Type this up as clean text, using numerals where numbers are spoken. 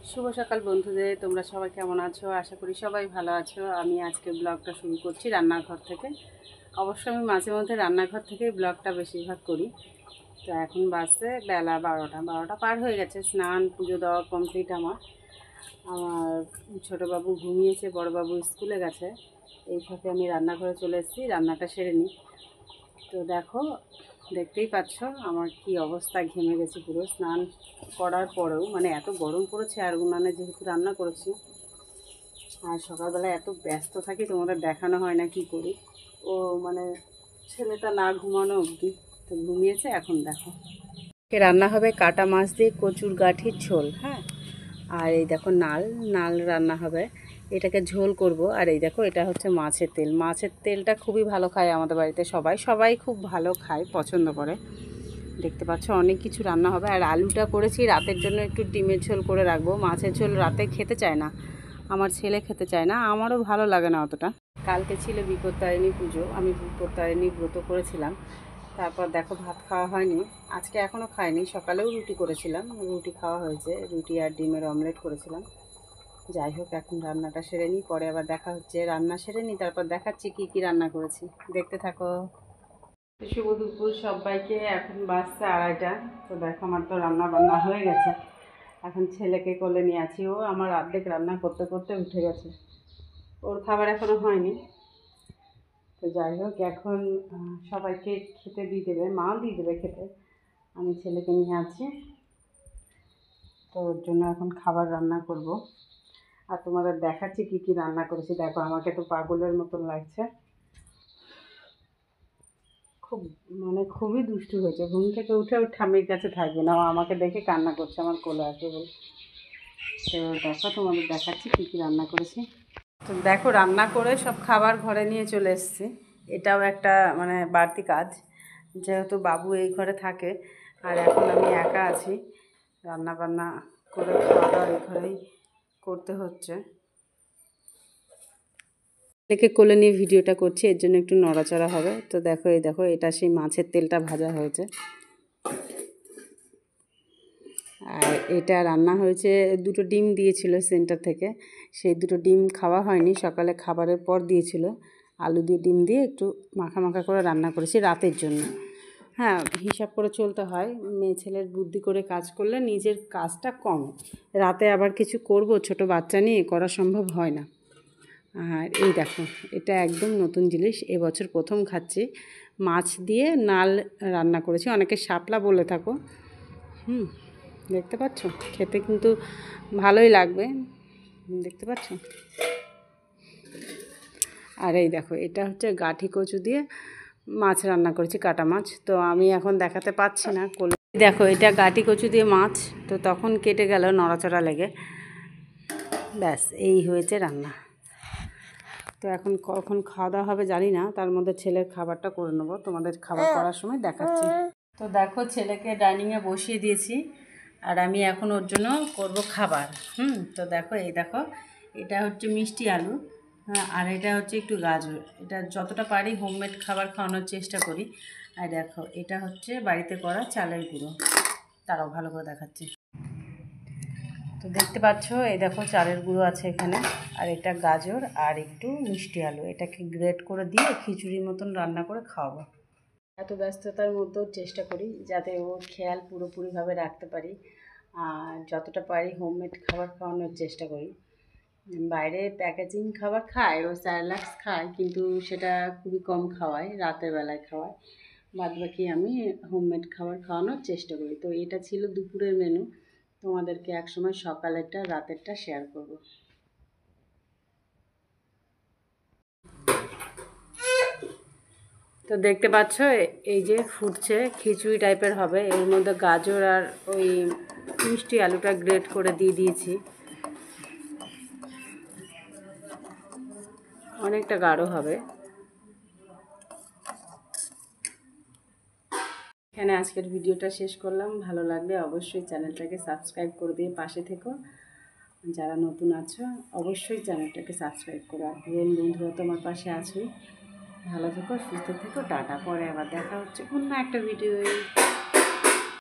শুভ সকাল বন্ধুদের, তোমরা সবাই কেমন আছো? আশা করি সবাই ভালো আছো। আমি আজকে ব্লগটা শুরু করছি রান্নাঘর থেকে। অবশ্য আমি মাঝে মধ্যে রান্নাঘর থেকেই ব্লগটা বেশিরভাগ করি। তো এখন বাজছে বেলা 12টা পার হয়ে গেছে। স্নান পুজো দেওয়া কমপ্লিট আমার। ছোটো বাবু ঘুমিয়েছে, বড় বাবু স্কুলে গেছে। এই ফাঁকে আমি রান্নাঘরে চলে এসেছি, রান্নাটা সেরে নিই। তো দেখো, দেখতেই পাচ্ছ আমার কি অবস্থা, ঘেমে গেছি পুরো। স্নান করার পরেও মানে এত গরম পড়েছে, আর উনানে যেহেতু রান্না করেছি, আর সকালবেলা এত ব্যস্ত থাকি, তোমাদের দেখানো হয় না কি করি। ও মানে ছেলেটা না ঘুমানো অবধি তো ঘুমিয়েছে। এখন দেখো রান্না হবে কাটা মাছ দিয়ে কচুর গাঠির ঝোল। হ্যাঁ, আর এই দেখো নাল নাল রান্না হবে, এটাকে ঝোল করব। আর এই দেখো এটা হচ্ছে মাছের তেল। মাছের তেলটা খুবই ভালো খায় আমাদের বাড়িতে, সবাই সবাই খুব ভালো খায়, পছন্দ করে। দেখতে পাচ্ছ অনেক কিছু রান্না হবে। আর আলুটা করেছি রাতের জন্য, একটু ডিমের ঝোল করে রাখবো। মাছের ঝোল রাতে খেতে চায় না, আমার ছেলে খেতে চায় না, আমারও ভালো লাগে না অতটা। কালকে ছিল বিপত্তারিণী পুজো, আমি বিপত্তারিণী ব্রত করেছিলাম। তারপর দেখো ভাত খাওয়া হয়নি আজকে, এখনও খাইনি। সকালেও রুটি করেছিলাম, রুটি খাওয়া হয়েছে, রুটি আর ডিমের অমলেট করেছিলাম। যাই হোক, এখন রান্নাটা সেরে নিই, পরে আবার দেখা হচ্ছে। রান্না সেরে নিই, তারপর দেখাচ্ছি কি কি রান্না করেছি, দেখতে থাকো। শুভ দুপুর সবাইকে। এখন বাজছে 2:30। তো দেখো আমার তো রান্না বান্না হয়ে গেছে। এখন ছেলেকে কোলে নিয়ে আছি, ও আমার অর্ধেক রান্না করতে করতে উঠে গেছে, ওর খাবার এখনো হয়নি। তো যাই হোক, এখন সবাইকে খেতে দিয়ে দেবে, মাও দিয়ে দেবে খেতে। আমি ছেলেকে নিয়ে আছি, তো ওর জন্য এখন খাবার রান্না করব। আর তোমাদের দেখাচ্ছি কি কি রান্না করেছি। দেখো আমাকে তো পাগলের মতন লাগছে, খুব মানে খুবই দুষ্টু হয়েছে। ঘুম থেকে উঠে ওর ঠাম্মির কাছে থাকবে না, ও আমাকে দেখে কান্না করছে আমার কোলে আসবে বলে। তো দেখো তোমাদের দেখাচ্ছি কী কী রান্না করেছি। তো দেখো রান্না করে সব খাবার ঘরে নিয়ে চলে এসেছি। এটাও একটা মানে বাড়তি কাজ, যেহেতু বাবু এই ঘরে থাকে আর এখন আমি একা আছি, রান্না বান্না করে খাওয়া দাওয়া এই ঘরেই করতে হচ্ছে। ছেলেকে কোলে নিয়ে ভিডিওটা করছি, এর জন্য একটু নড়াচড়া হবে। তো দেখো এই দেখো, এটা সেই মাছের তেলটা ভাজা হয়েছে। আর এটা রান্না হয়েছে, দুটো ডিম দিয়েছিল সেন্টার থেকে, সেই দুটো ডিম খাওয়া হয়নি, সকালে খাবারের পর দিয়েছিল। আলু দিয়ে ডিম দিয়ে একটু মাখা মাখা করে রান্না করেছি রাতের জন্য। হ্যাঁ, হিসাব করে চলতে হয়, মেয়ে ছেলের বুদ্ধি করে কাজ করলে নিজের কাজটা কম। রাতে আবার কিছু করব, ছোট বাচ্চা নিয়ে করা সম্ভব হয় না। আর এই দেখো, এটা একদম নতুন জিনিস, এবছর প্রথম খাচ্ছি। মাছ দিয়ে নাল রান্না করেছি, অনেকে শাপলা বলে থাকো। দেখতে পাচ্ছ, খেতে কিন্তু ভালোই লাগবে, দেখতে পাচ্ছ। আর এই দেখো, এটা হচ্ছে গাঠি কচু দিয়ে মাছ রান্না করেছি, কাটা মাছ। তো আমি এখন দেখাতে পাচ্ছি না কোলে। দেখো এটা গাঠি কচু দিয়ে মাছ, তো তখন কেটে গেল নড়াচড়া লেগে। ব্যাস এই হয়েছে রান্না। তো এখন কখন খাওয়া দাওয়া হবে জানি না, তার মধ্যে ছেলের খাবারটা করে নেবো, তোমাদের খাবার করার সময় দেখাচ্ছি। তো দেখো ছেলেকে ডাইনিংয়ে বসিয়ে দিয়েছি, আর আমি এখন ওর জন্য করব খাবার। তো দেখো এই দেখো, এটা হচ্ছে মিষ্টি আলু, হ্যাঁ, আর এটা হচ্ছে একটু গাজর। এটা যতটা পারি হোমমেড খাবার খাওয়ানোর চেষ্টা করি। আর দেখো এটা হচ্ছে বাড়িতে করা চালের গুঁড়ো, তারাও ভালো করে দেখাচ্ছি। তো দেখতে পাচ্ছ এই দেখো চালের গুঁড়ো আছে এখানে, আর এটা গাজর আর একটু মিষ্টি আলু, এটাকে গ্রেট করে দিয়ে খিচুড়ির মতন রান্না করে খাওয়াবো। এত ব্যস্ততার মধ্যেও চেষ্টা করি যাতে ওর খেয়াল পুরোপুরিভাবে রাখতে পারি, আর যতটা পারি হোমমেড খাবার খাওয়ানোর চেষ্টা করি। বাইরে প্যাকেজিং খাবার খায়, ও স্যারলাক্স খায়, কিন্তু সেটা খুবই কম খাওয়ায়, রাতের বেলায় খাওয়ায়। বাদবাকি আমি হোমমেড খাবার খাওয়ানোর চেষ্টা করি। তো এটা ছিল দুপুরের মেনু, তোমাদেরকে একসময় সকালেরটা রাতেরটা শেয়ার করব। তো দেখতে পাচ্ছ এই যে ফুটছে, খিচুড়ি টাইপের হবে। এর মধ্যে গাজর আর ওই মিষ্টি আলুটা গ্রেট করে দিয়ে দিয়েছি, অনেকটা গাঢ় হবে। এখানে আজকের ভিডিওটা শেষ করলাম। ভালো লাগলে অবশ্যই চ্যানেলটাকে সাবস্ক্রাইব করে দিয়ে পাশে থেকো। যারা নতুন আছো অবশ্যই চ্যানেলটাকে সাবস্ক্রাইব করো, আর পুরনো বন্ধুরা তো আমার পাশে আছোই। ভালো থেকো, সুস্থ থেকো, টাটা। পরে আবার দেখা হচ্ছে অন্য একটা ভিডিওয়ে।